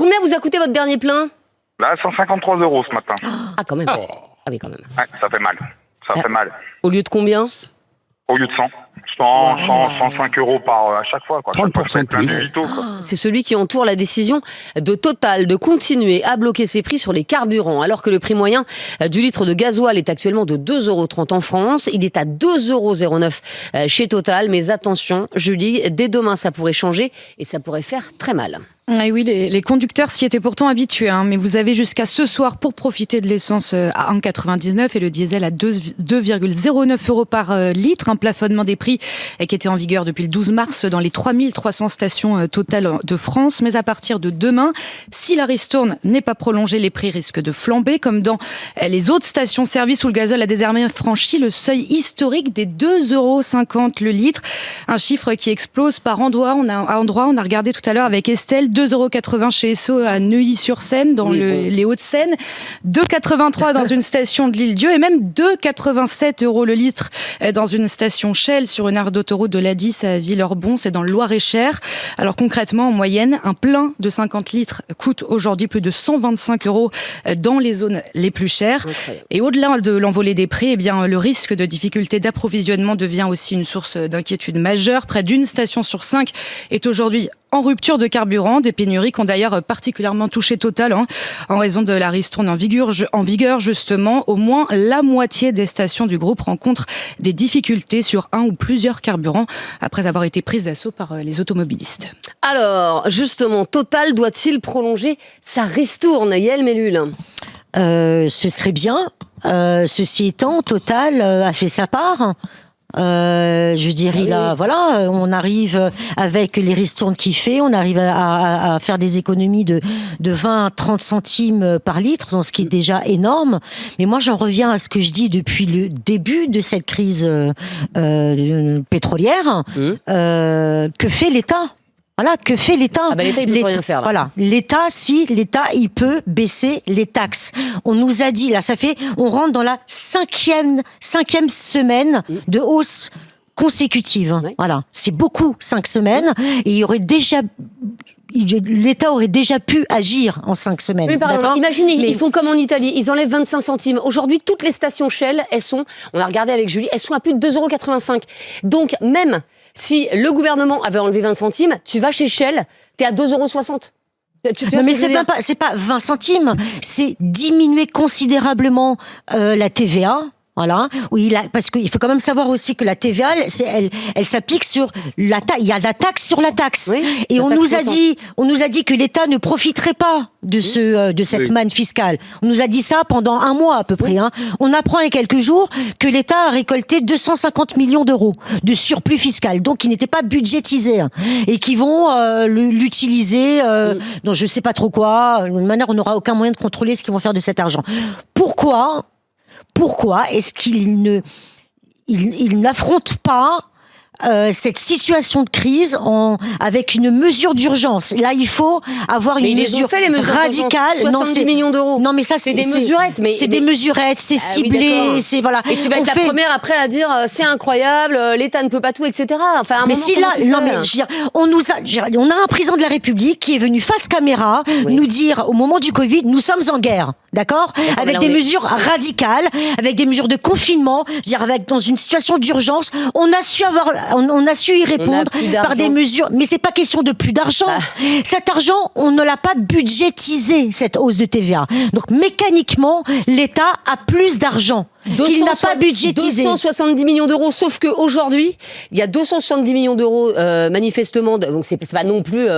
Combien vous a coûté votre dernier plein? Là, 153 € ce matin. Ah, quand même. Ah oui, quand même. Ouais, ça fait mal. Ça fait mal. Au lieu de combien? Au lieu de 105 € à chaque fois. Quoi. 30% de plus. C'est celui qui entoure la décision de Total de continuer à bloquer ses prix sur les carburants. Alors que le prix moyen du litre de gasoil est actuellement de 2,30 € en France, il est à 2,09 € chez Total. Mais attention, Julie, dès demain, ça pourrait changer et ça pourrait faire très mal. Et oui, les conducteurs s'y étaient pourtant habitués, mais vous avez jusqu'à ce soir pour profiter de l'essence à 1,99 et le diesel à 2,09 € par litre. Un plafonnement des prix qui était en vigueur depuis le 12 mars dans les 3300 stations Total de France. Mais à partir de demain, si la ristourne n'est pas prolongée, les prix risquent de flamber, comme dans les autres stations-service où le gazole a désormais franchi le seuil historique des 2,50 € le litre. Un chiffre qui explose par endroit. On a regardé tout à l'heure avec Estelle, 2,80 € chez Esso à Neuilly-sur-Seine, dans les Hauts-de-Seine, 2,83 € dans une station de l'Île-Dieu et même 2,87 € le litre dans une station Shell sur une aire d'autoroute de l'A10 à Villeurbanne, c'est dans le Loir-et-Cher. Alors concrètement, en moyenne, un plein de 50 litres coûte aujourd'hui plus de 125 € dans les zones les plus chères. Incroyable. Et au-delà de l'envolée des prix, le risque de difficulté d'approvisionnement devient aussi une source d'inquiétude majeure. Près d'une station sur 5 est aujourd'hui en rupture de carburant. Des pénuries qui ont d'ailleurs particulièrement touché Total en raison de la ristourne en vigueur justement. Au moins la moitié des stations du groupe rencontrent des difficultés sur un ou plusieurs carburants après avoir été prises d'assaut par les automobilistes. Alors, justement, Total doit-il prolonger sa ristourne, Yael Mellul? Ce serait bien. Ceci étant, Total a fait sa part. Je veux dire, on arrive avec les ristournes qu'il fait, on arrive à faire des économies de 20 à 30 centimes par litre, donc ce qui est déjà énorme. Mais moi, j'en reviens à ce que je dis depuis le début de cette crise pétrolière. Que fait l'État ? Voilà, que fait l'État ? L'État, il peut rien faire, là. Voilà, l'État, il peut baisser les taxes. On nous a dit, là, on rentre dans la cinquième semaine de hausse consécutive. Oui. Voilà, c'est beaucoup, 5 semaines, et l'État aurait déjà pu agir en 5 semaines. Oui, imaginez, ils font comme en Italie, ils enlèvent 25 centimes. Aujourd'hui, toutes les stations Shell, on a regardé avec Julie, elles sont à plus de 2,85 €. Donc, même si le gouvernement avait enlevé 20 centimes, tu vas chez Shell, t'es à 2,60 €. Non, mais c'est pas 20 centimes, c'est diminuer considérablement la TVA. Voilà, parce qu'il faut quand même savoir aussi que la TVA, elle s'applique sur il y a la taxe sur la taxe. Oui, et on nous a dit que l'État ne profiterait pas de cette manne fiscale. On nous a dit ça pendant un mois à peu près. On apprend il y a quelques jours que l'État a récolté 250 millions d'euros de surplus fiscal, donc qui n'était pas budgétisé et qui vont l'utiliser dans je sais pas trop quoi. De manière, on n'aura aucun moyen de contrôler ce qu'ils vont faire de cet argent. Pourquoi est-ce qu'il n'affronte pas cette situation de crise avec une mesure d'urgence? Là, il faut avoir une mesure radicale. 70 millions d'euros. Non, mais ça, c'est des mesurettes. C'est des mesurettes, c'est ciblé. C'est voilà. Et tu vas être la première après à dire c'est incroyable, l'État ne peut pas tout, etc. Enfin, à un moment, on a un président de la République qui est venu face caméra nous dire au moment du Covid, nous sommes en guerre, d'accord, avec des mesures radicales, avec des mesures de confinement, dans une situation d'urgence, on a su y répondre par des mesures, mais c'est pas question de plus d'argent. Cet argent, on ne l'a pas budgétisé, cette hausse de TVA. Donc mécaniquement, l'État a plus d'argent qu'il n'a pas budgétisé. 270 millions d'euros, sauf qu'aujourd'hui, il y a 270 millions d'euros manifestement, donc c'est pas non plus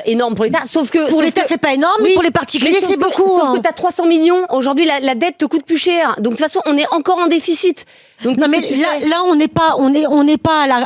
énorme pour l'État. Pour l'État, c'est pas énorme, mais pour les particuliers, c'est beaucoup. Sauf que tu as 300 millions, aujourd'hui la dette te coûte plus cher. Donc de toute façon, on est encore en déficit. Donc, non mais là on n'est pas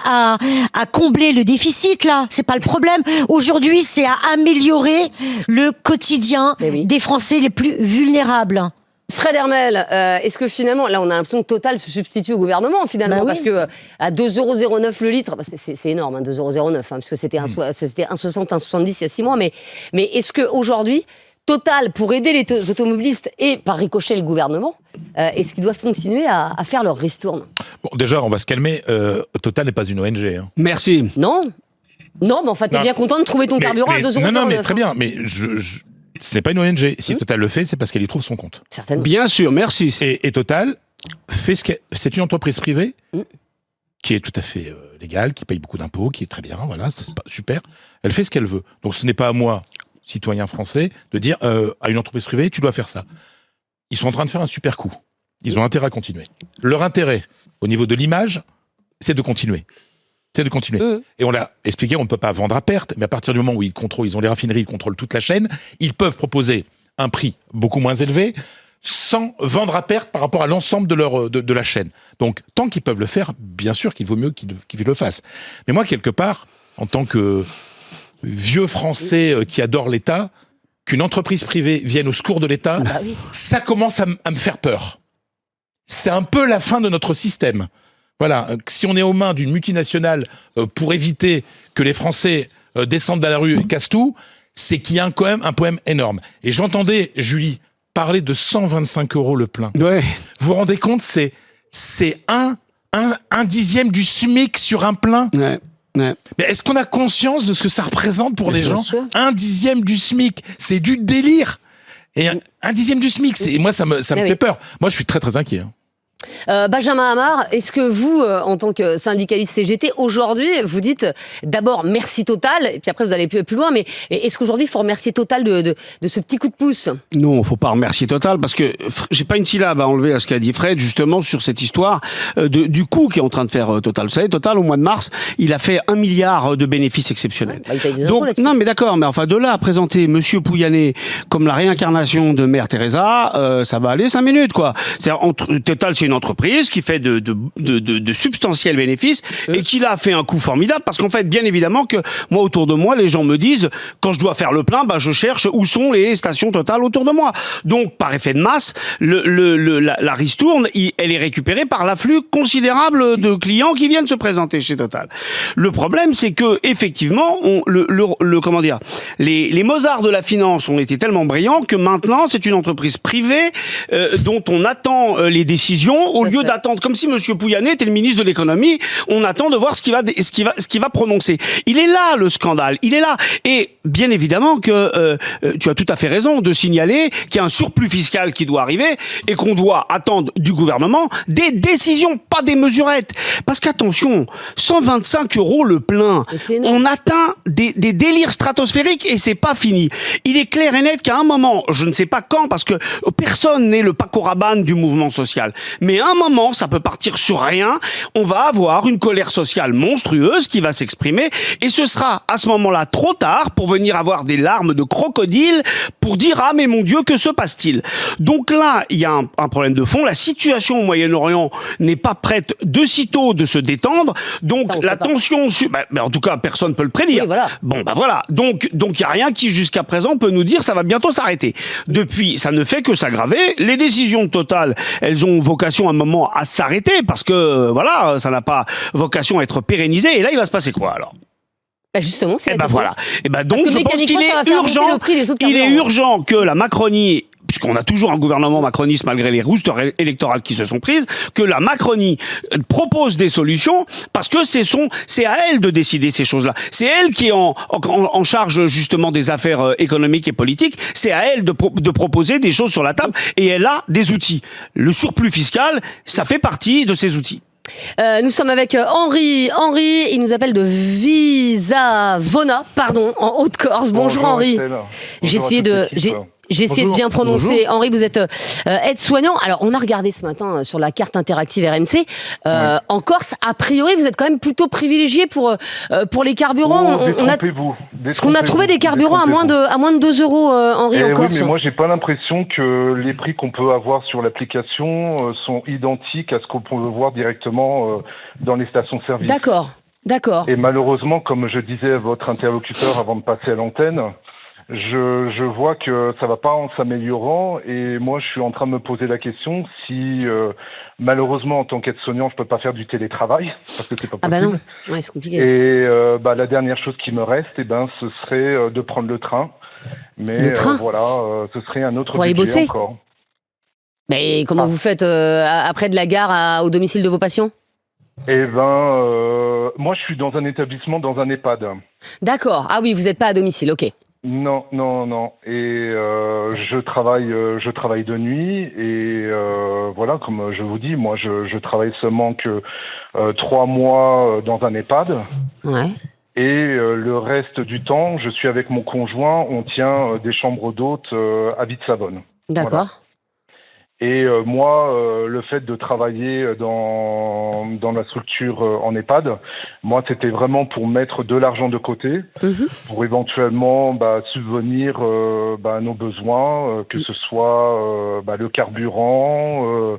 à combler le déficit là, c'est pas le problème. Aujourd'hui, c'est à améliorer le quotidien des Français les plus vulnérables. Fred Hermel, est-ce que finalement, là on a l'impression que Total se substitue au gouvernement finalement, parce que à 2,09 € le litre, c'est énorme, 2,09 €, parce que c'était 1,60, 1,70 il y a 6 mois, mais est-ce qu'aujourd'hui, Total, pour aider les automobilistes et par ricochet le gouvernement, est-ce qu'ils doivent continuer à faire leur ristourne ? Bon, déjà, on va se calmer. Total n'est pas une ONG. Merci. Non, mais enfin, t'es bien content de trouver ton carburant à 2,09 €. Non, mais très bien. Mais ce n'est pas une ONG. Si Total le fait, c'est parce qu'elle y trouve son compte. Certainement. Bien sûr, merci. Et Total, c'est une entreprise privée qui est tout à fait légale, qui paye beaucoup d'impôts, qui est très bien, voilà, c'est pas super. Elle fait ce qu'elle veut. Donc ce n'est pas à moi, citoyen français, de dire à une entreprise privée, tu dois faire ça. Ils sont en train de faire un super coup. Ils ont intérêt à continuer. Leur intérêt, au niveau de l'image, c'est de continuer. Et on l'a expliqué, on ne peut pas vendre à perte, mais à partir du moment où ils ont les raffineries, ils contrôlent toute la chaîne, ils peuvent proposer un prix beaucoup moins élevé sans vendre à perte par rapport à l'ensemble de la chaîne. Donc, tant qu'ils peuvent le faire, bien sûr qu'il vaut mieux qu'ils le fassent. Mais moi, quelque part, en tant que vieux Français qui adore l'État, qu'une entreprise privée vienne au secours de l'État, ça commence à me faire peur. C'est un peu la fin de notre système. Voilà, si on est aux mains d'une multinationale pour éviter que les Français descendent dans la rue et cassent tout, c'est qu'il y a quand même un problème énorme. Et j'entendais Julie parler de 125 € le plein. Ouais. Vous vous rendez compte, c'est un dixième du SMIC sur un plein. Ouais. Mais est-ce qu'on a conscience de ce que ça représente pour les gens ? Un dixième du SMIC, c'est du délire. Et un dixième du SMIC, moi ça me fait peur. Moi je suis très très inquiet. Benjamin Hamar, est-ce que vous, en tant que syndicaliste CGT, aujourd'hui, vous dites d'abord merci Total, et puis après vous allez plus loin, mais est-ce qu'aujourd'hui il faut remercier Total de ce petit coup de pouce ? Non, il ne faut pas remercier Total, parce que j'ai pas une syllabe à enlever à ce qu'a dit Fred, justement sur cette histoire du coup qu'est en train de faire Total. Vous savez, Total, au mois de mars, il a fait 1 milliard de bénéfices exceptionnels. Il paye des impôts là-dessus. Non, mais d'accord, mais enfin de là à présenter Monsieur Pouyanné comme la réincarnation de Mère Teresa, ça va aller 5 minutes, quoi. Total, c'est une entreprise qui fait de substantiels bénéfices et qui là fait un coup formidable, parce qu'en fait, bien évidemment que moi, autour de moi, les gens me disent, quand je dois faire le plein, je cherche où sont les stations Total autour de moi. Donc, par effet de masse, la ristourne, elle est récupérée par l'afflux considérable de clients qui viennent se présenter chez Total. Le problème, c'est que effectivement, comment dire, les Mozarts de la finance ont été tellement brillants que maintenant, c'est une entreprise privée dont on attend les décisions au lieu d'attendre, comme si Monsieur Pouyanné était le ministre de l'économie, on attend de voir ce qu'il va prononcer. Il est là, le scandale, il est là. Et bien évidemment que tu as tout à fait raison de signaler qu'il y a un surplus fiscal qui doit arriver et qu'on doit attendre du gouvernement des décisions, pas des mesurettes. Parce qu'attention, 125 € le plein, on atteint des délires stratosphériques et c'est pas fini. Il est clair et net qu'à un moment, je ne sais pas quand, parce que personne n'est le Paco Rabanne du mouvement social, mais à un moment, ça peut partir sur rien, on va avoir une colère sociale monstrueuse qui va s'exprimer, et ce sera à ce moment-là trop tard pour venir avoir des larmes de crocodile pour dire « Ah mais mon Dieu, que se passe-t-il ?» Donc là, il y a un problème de fond, la situation au Moyen-Orient n'est pas prête de sitôt de se détendre, donc la tension... en tout cas, personne ne peut le prédire. Oui, voilà. Voilà. Donc il n'y a rien qui, jusqu'à présent, peut nous dire « ça va bientôt s'arrêter ». Depuis, ça ne fait que s'aggraver, les décisions de Total, elles ont vocation à un moment à s'arrêter parce que voilà, ça n'a pas vocation à être pérennisé. Et là, il va se passer quoi alors ? Justement, c'est voilà. Donc je pense qu'il est urgent que la Macronie, puisqu'on a toujours un gouvernement macroniste malgré les roustes électorales qui se sont prises, que la Macronie propose des solutions, parce que c'est à elle de décider ces choses-là. C'est elle qui est en charge justement des affaires économiques et politiques. C'est à elle de proposer des choses sur la table, et elle a des outils. Le surplus fiscal, ça fait partie de ces outils. Nous sommes avec Henri. Henri, il nous appelle de Visavona, en Haute-Corse. Bonjour Henri. J'ai essayé de bien prononcer. Bonjour. Henri, vous êtes aide-soignant. Alors, on a regardé ce matin sur la carte interactive RMC. En Corse, a priori, vous êtes quand même plutôt privilégié pour les carburants. Est-ce qu'on a trouvé des carburants à moins de 2 € Henri, en Corse? Oui, mais moi, j'ai pas l'impression que les prix qu'on peut avoir sur l'application sont identiques à ce qu'on peut voir directement dans les stations-service. D'accord. Et malheureusement, comme je disais à votre interlocuteur avant de passer à l'antenne, je vois que ça va pas en s'améliorant, et moi je suis en train de me poser la question si malheureusement en tant qu'aide-soignant je peux pas faire du télétravail parce que c'est pas possible. Ah bah non, ouais, c'est compliqué. Et la dernière chose qui me reste, ce serait de prendre le train. Mais le train ce serait un autre pour aller bosser encore. Mais comment vous faites après de la gare au domicile de vos patients? Moi je suis dans un établissement, dans un EHPAD. D'accord. Ah oui, vous n'êtes pas à domicile, ok. Non. Et je travaille de nuit et voilà, comme je vous dis, moi je travaille seulement que 3 mois dans un EHPAD. Ouais. Et le reste du temps, je suis avec mon conjoint, on tient des chambres d'hôtes à Ville-Savonne. D'accord. Voilà. Et moi, le fait de travailler dans la structure en EHPAD, moi, c'était vraiment pour mettre de l'argent de côté, pour éventuellement subvenir à nos besoins, que ce soit le carburant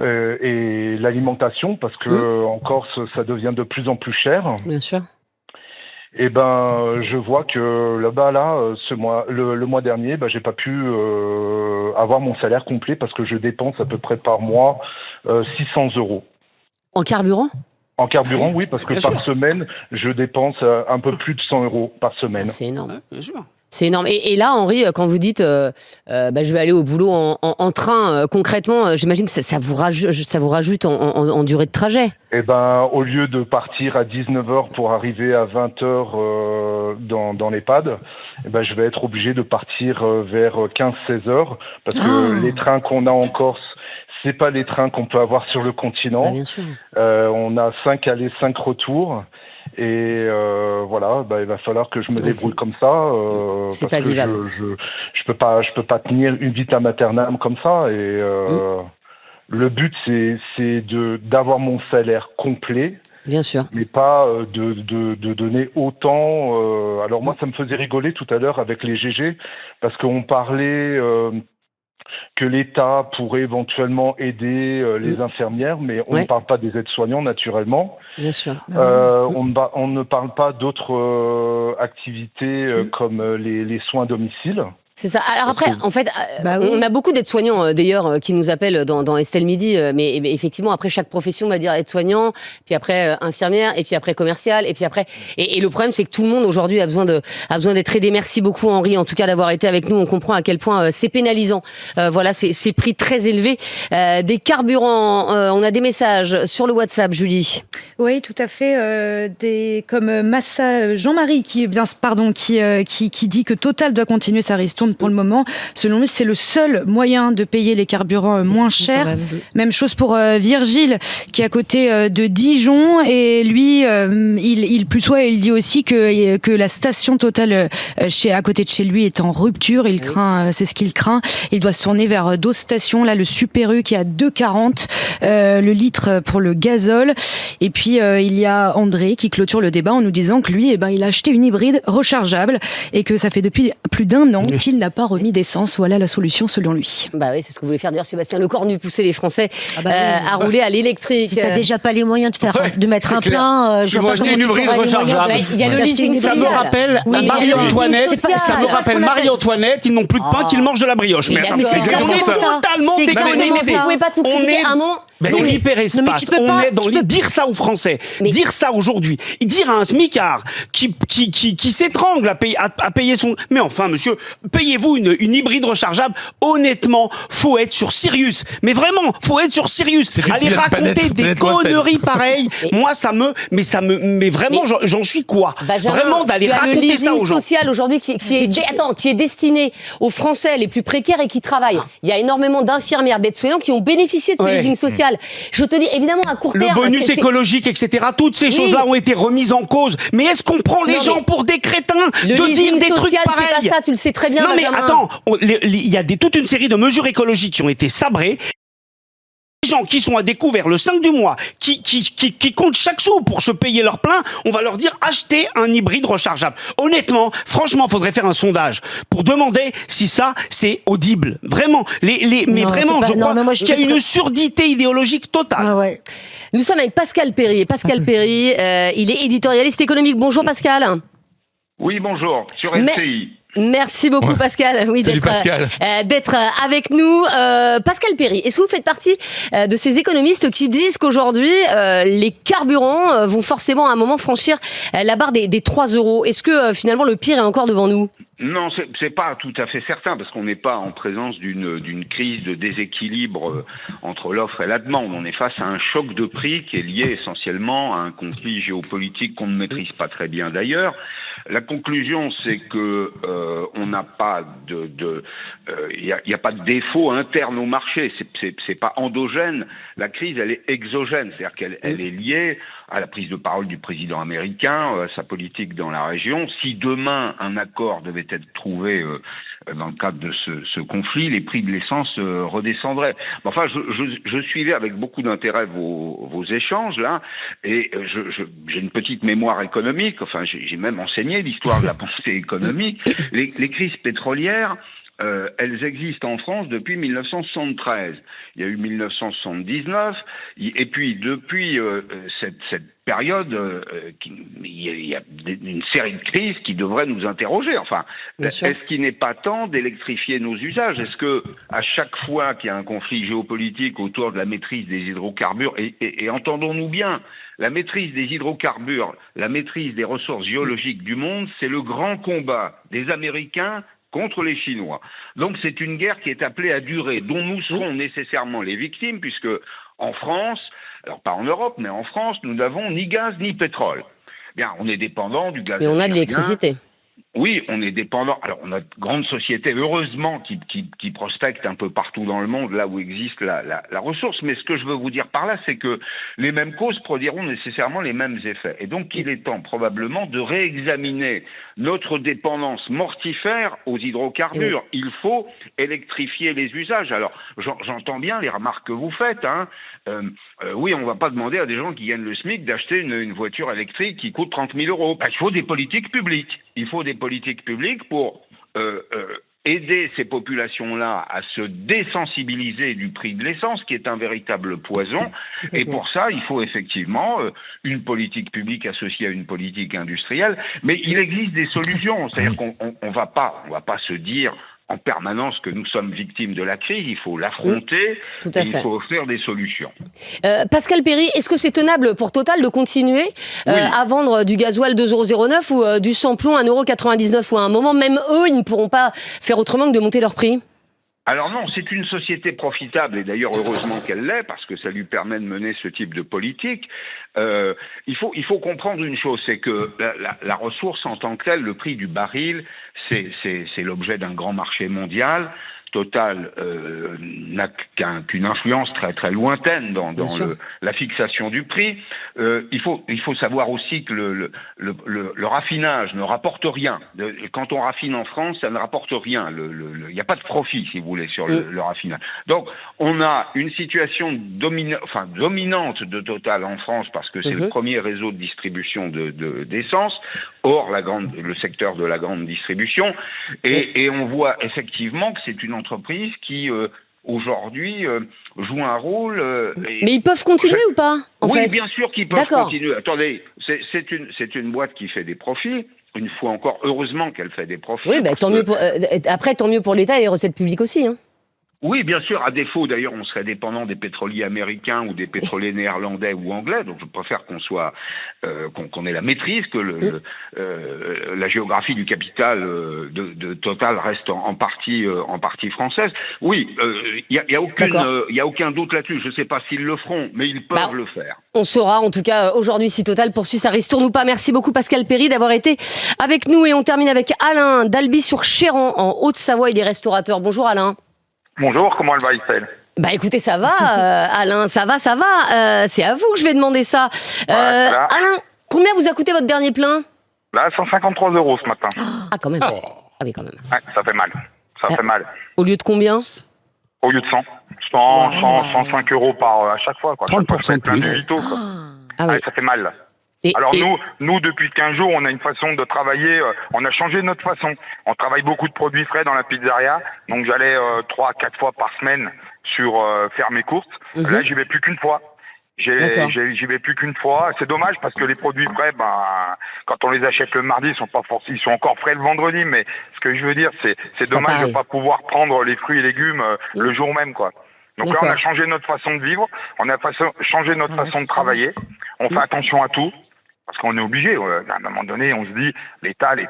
et l'alimentation, parce que en Corse, ça devient de plus en plus cher. Bien sûr. Et je vois que là-bas, le mois dernier, j'ai pas pu avoir mon salaire complet parce que je dépense à peu près par mois 600 €. En carburant? En carburant, oui, parce que par semaine, je dépense un peu plus de 100 € par semaine. C'est énorme. Ouais, bien sûr. C'est énorme. Et là, Henri, quand vous dites je vais aller au boulot en train, concrètement, j'imagine que ça vous rajoute en durée de trajet. Eh au lieu de partir à 19h pour arriver à 20h dans l'EHPAD, je vais être obligé de partir vers 15-16 heures parce que les trains qu'on a en Corse, c'est pas les trains qu'on peut avoir sur le continent. Bien sûr. On a 5 allers, 5 retours. Et voilà, il va falloir que je me débrouille comme ça. C'est parce pas que vivable. je peux pas tenir une vitam aeternam comme ça. Et le but, c'est d'avoir mon salaire complet. Bien sûr. Mais pas de donner autant. Alors moi, ça me faisait rigoler tout à l'heure avec les GG, parce qu'on parlait que l'État pourrait éventuellement aider les infirmières, mais on ne parle pas des aides-soignants, naturellement. Bien sûr. On ne parle pas d'autres activités comme les soins à domicile. C'est ça. Alors après, en fait, on a beaucoup d'aides-soignants d'ailleurs qui nous appellent dans Estelle Midi, mais effectivement après chaque profession va dire aide-soignant, puis après infirmière, et puis après commercial, et puis après. Et le problème c'est que tout le monde aujourd'hui a besoin d'être aidé. Merci beaucoup Henri, en tout cas d'avoir été avec nous. On comprend à quel point c'est pénalisant. Voilà, ces prix très élevés des carburants. On a des messages sur le WhatsApp, Julie. Oui, tout à fait. Comme Massa Jean-Marie qui dit que Total doit continuer sa ristourne pour le moment. Selon lui, c'est le seul moyen de payer les carburants moins chers. Même chose pour Virgile, qui est à côté de Dijon. Et lui, il dit aussi que la station Total à côté de chez lui est en rupture. Il craint, c'est ce qu'il craint. Il doit se tourner vers d'autres stations. Là, le Super U qui est à 2,40 le litre pour le gazole. Et puis, il y a André qui clôture le débat en nous disant que lui, il a acheté une hybride rechargeable et que ça fait depuis plus d'1 an qu'il n'a pas remis d'essence. Voilà la solution selon lui. Oui, c'est ce que voulait faire d'ailleurs Sébastien Lecornu, pousser les Français à rouler à l'électrique. Si t'as déjà pas les moyens de mettre un plein, je vois pas comment une hybride rechargeable. Il y a le leasing Ça me social. rappelle Marie-Antoinette. Ils n'ont plus de pain, qu'ils mangent de la brioche. Mais c'est exactement ça. totalement déconnecté. Vous pouvez pas tout critiquer à un moment. Dans l'hyperespace, on est dans dire ça aux Français, dire ça aujourd'hui, dire à un smicard qui s'étrangle à payer son. Mais enfin, monsieur, payez-vous une hybride rechargeable. Honnêtement, faut être sur Sirius. Mais vraiment, faut être sur Sirius. Aller raconter des conneries pareilles. Moi, mais vraiment, j'en suis quoi? Vraiment d'aller raconter ça aux gens. Le social aujourd'hui qui est destiné aux Français les plus précaires et qui travaillent. Il y a énormément d'infirmières, d'aides-soignants qui ont bénéficié de ce leasing social. Je te dis, évidemment, à court terme. Le bonus écologique, etc. Toutes ces choses-là ont été remises en cause. Mais est-ce qu'on prend les gens pour des crétins de dire des trucs pareils? C'est pas ça, tu le sais très bien. Non, mais attends, il y a toute une série de mesures écologiques qui ont été sabrées. Les gens qui sont à découvert le 5 du mois, qui comptent chaque sou pour se payer leur plein, on va leur dire achetez un hybride rechargeable. Honnêtement, franchement, faudrait faire un sondage pour demander si ça, c'est audible. Vraiment. Mais vraiment, je crois qu'il y a une surdité idéologique totale. Ah ouais. Nous sommes avec Pascal Perry. Pascal Perry, il est éditorialiste économique. Bonjour Pascal. Oui, bonjour, sur LCI. Merci beaucoup Pascal, d'être avec nous. Pascal Perry, est-ce que vous faites partie de ces économistes qui disent qu'aujourd'hui les carburants vont forcément à un moment franchir la barre des 3 €? Est-ce que finalement le pire est encore devant nous? Non, c'est pas tout à fait certain parce qu'on n'est pas en présence d'une crise de déséquilibre entre l'offre et la demande. On est face à un choc de prix qui est lié essentiellement à un conflit géopolitique qu'on ne maîtrise pas très bien d'ailleurs. La conclusion, c'est que on n'a pas il y a pas de défaut interne au marché. C'est pas endogène. La crise, elle est exogène, c'est-à-dire qu'elle est liée à la prise de parole du président américain, à sa politique dans la région. Si demain un accord devait être trouvé dans le cadre de ce conflit, les prix de l'essence redescendraient. Enfin, je suivais avec beaucoup d'intérêt vos échanges là, et j'ai une petite mémoire économique. Enfin, j'ai même enseigné l'histoire de la pensée économique. Les crises pétrolières, elles existent en France depuis 1973. Il y a eu 1979, et puis depuis cette période, il y a une série de crises qui devraient nous interroger. Enfin, est-ce qu'il n'est pas temps d'électrifier nos usages? Est-ce que à chaque fois qu'il y a un conflit géopolitique autour de la maîtrise des hydrocarbures, et entendons-nous bien, la maîtrise des hydrocarbures, la maîtrise des ressources géologiques du monde, c'est le grand combat des Américains contre les Chinois. Donc c'est une guerre qui est appelée à durer, dont nous serons nécessairement les victimes, puisque en France, alors pas en Europe, mais en France, nous n'avons ni gaz ni pétrole. Bien, on est dépendant du gaz. Mais on a de l'électricité. Oui, on est dépendant. Alors, on a de grandes sociétés, heureusement, qui prospectent un peu partout dans le monde, là où existe la ressource. Mais ce que je veux vous dire par là, c'est que les mêmes causes produiront nécessairement les mêmes effets. Et donc, il est temps probablement de réexaminer notre dépendance mortifère aux hydrocarbures. Il faut électrifier les usages. Alors, j'entends bien les remarques que vous faites. Oui, on ne va pas demander à des gens qui gagnent le SMIC d'acheter une voiture électrique qui coûte 30 000 €. Il faut des politiques publiques. Il faut des politiques publiques pour aider ces populations-là à se désensibiliser du prix de l'essence, qui est un véritable poison. Et pour ça, il faut effectivement une politique publique associée à une politique industrielle. Mais il existe des solutions. C'est-à-dire qu'on va pas se dire en permanence que nous sommes victimes de la crise, il faut l'affronter, il faut offrir des solutions. Pascal Perry, est-ce que c'est tenable pour Total de continuer à vendre du gasoil 2,09 € ou du samplon 1,99 € ou à un moment, même eux, ils ne pourront pas faire autrement que de monter leur prix? Alors non, c'est une société profitable, et d'ailleurs heureusement qu'elle l'est, parce que ça lui permet de mener ce type de politique. Il faut comprendre une chose, c'est que la ressource en tant que telle, le prix du baril, c'est l'objet d'un grand marché mondial. Total n'a qu'une influence très très lointaine dans la fixation du prix. Il faut savoir aussi que le raffinage ne rapporte rien. Quand on raffine en France, ça ne rapporte rien. Il n'y a pas de profit, si vous voulez, sur le raffinage. Donc, on a une situation dominante de Total en France parce que c'est le premier réseau de distribution d'essence, hors le secteur de la grande distribution. Et on voit effectivement que c'est une entreprise qui aujourd'hui joue un rôle. Mais ils peuvent continuer ou pas Oui, bien sûr qu'ils peuvent continuer. Attendez, c'est une boîte qui fait des profits. Une fois encore, heureusement qu'elle fait des profits. Oui, tant mieux après, tant mieux pour l'État et les recettes publiques aussi. Oui, bien sûr. À défaut, d'ailleurs, on serait dépendant des pétroliers américains ou des pétroliers néerlandais ou anglais. Donc, je préfère qu'on ait la maîtrise, que la géographie du capital de Total reste en partie française. Oui, il y a aucun doute là-dessus. Je ne sais pas s'ils le feront, mais ils peuvent le faire. On saura, en tout cas, aujourd'hui, si Total poursuit sa ristourne ou pas. Merci beaucoup, Pascal Perry, d'avoir été avec nous. Et on termine avec Alain d'Albi-sur-Chéran, en Haute-Savoie. Il est restaurateur. Bonjour, Alain. Bonjour, comment elle va, Estelle? Écoutez, ça va, Alain, ça va. C'est à vous que je vais demander ça. Alain, combien vous a coûté votre dernier plein? Là, 153 € ce matin. Ah, quand même. Ah oui, quand même. Ouais, ça fait mal. Ça fait mal. Au lieu de combien? Au lieu de 100. 105 € à chaque fois. 30% de plus. Vito, quoi. Ah oui. Ça fait mal. Alors nous, depuis 15 jours, on a une façon de travailler, on a changé notre façon. On travaille beaucoup de produits frais dans la pizzeria, donc j'allais 3-4 fois par semaine faire mes courses. Là, j'y vais plus qu'une fois. J'y vais plus qu'une fois. C'est dommage parce que les produits frais, quand on les achète le mardi, ils sont encore frais le vendredi, mais ce que je veux dire, c'est dommage de pas pouvoir prendre les fruits et légumes le jour même, quoi. Donc là, on a changé notre façon de vivre, on a changé notre façon de travailler, on fait attention à tout. Parce qu'on est obligé. À un moment donné, on se dit, l'État, ils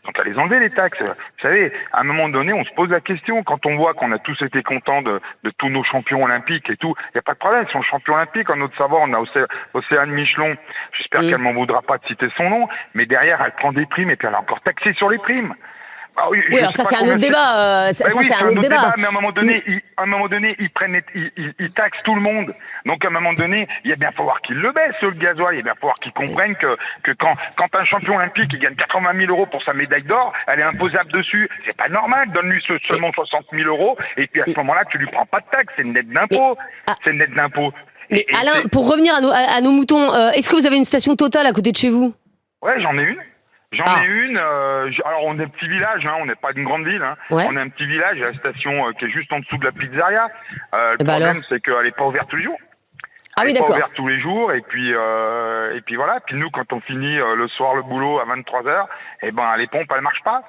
ont qu'à les enlever, les taxes. Vous savez, à un moment donné, on se pose la question. Quand on voit qu'on a tous été contents de tous nos champions olympiques et tout, il n'y a pas de problème. Ils sont champions olympiques. En notre savoir, on a Océane Michelon. J'espère qu'elle m'en voudra pas de citer son nom. Mais derrière, elle prend des primes et puis elle est encore taxée sur les primes. Ah oui, alors ça c'est un autre débat. C'est un autre débat. Mais à un moment donné, ils taxent tout le monde. Donc à un moment donné, il va bien falloir qu'ils le baissent le gasoil. Il va bien falloir qu'ils comprennent que quand un champion olympique il gagne 80 000 euros pour sa médaille d'or, elle est imposable dessus. C'est pas normal. Donne-lui seulement 60 000 euros et puis à ce moment-là, tu lui prends pas de taxe. C'est une nette d'impôt. C'est une nette d'impôt. Mais Alain, pour revenir à nos moutons, est-ce que vous avez une station Total à côté de chez vous? Ouais, j'en ai une. Alors on est un petit village, on n'est pas une grande ville. Ouais. On est un petit village, il y a la station qui est juste en dessous de la pizzeria. Le problème, c'est qu'elle n'est pas ouverte tous les jours. Elle n'est pas ouverte tous les jours, et puis voilà. Puis nous, quand on finit le soir le boulot à 23h, les pompes, elles marchent pas.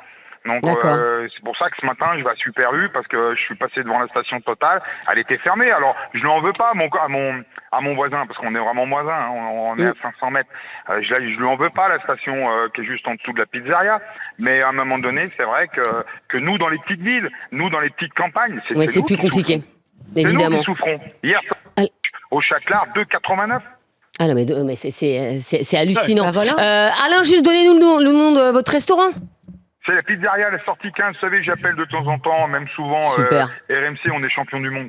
Donc c'est pour ça que ce matin, je vais à Super U parce que je suis passé devant la station Total. Elle était fermée. Alors je lui en veux pas à mon voisin parce qu'on est vraiment voisins. On est à 500 mètres. Je lui en veux pas la station qui est juste en dessous de la pizzeria. Mais à un moment donné, c'est vrai que nous dans les petites villes, nous dans les petites campagnes, c'est plus compliqué. Évidemment. C'est nous qui souffrons. Hier, au Châtelard, 2,89. Ah non mais c'est hallucinant. Voilà. Alain, juste donnez-nous le nom de votre restaurant. C'est la pizzeria, la sortie 15, vous savez, j'appelle de temps en temps, même souvent, RMC, on est champion du monde.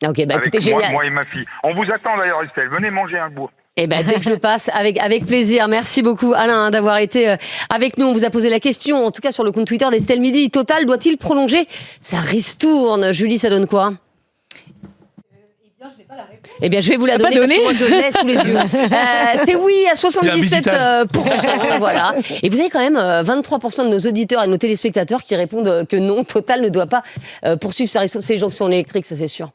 Ok, écoutez, moi et ma fille. On vous attend d'ailleurs, Estelle, venez manger un bout. Dès que je passe, avec plaisir. Merci beaucoup, Alain, d'avoir été avec nous. On vous a posé la question, en tout cas sur le compte Twitter d'Estelle Midi. Total doit-il prolonger sa ristourne? Julie, ça donne quoi? Je vais vous la donner parce que moi je l'ai sous les yeux. C'est oui à 77%. Voilà. Et vous avez quand même 23% de nos auditeurs et de nos téléspectateurs qui répondent que non, Total ne doit pas poursuivre sa ristourne. C'est les gens qui sont électriques, ça c'est sûr.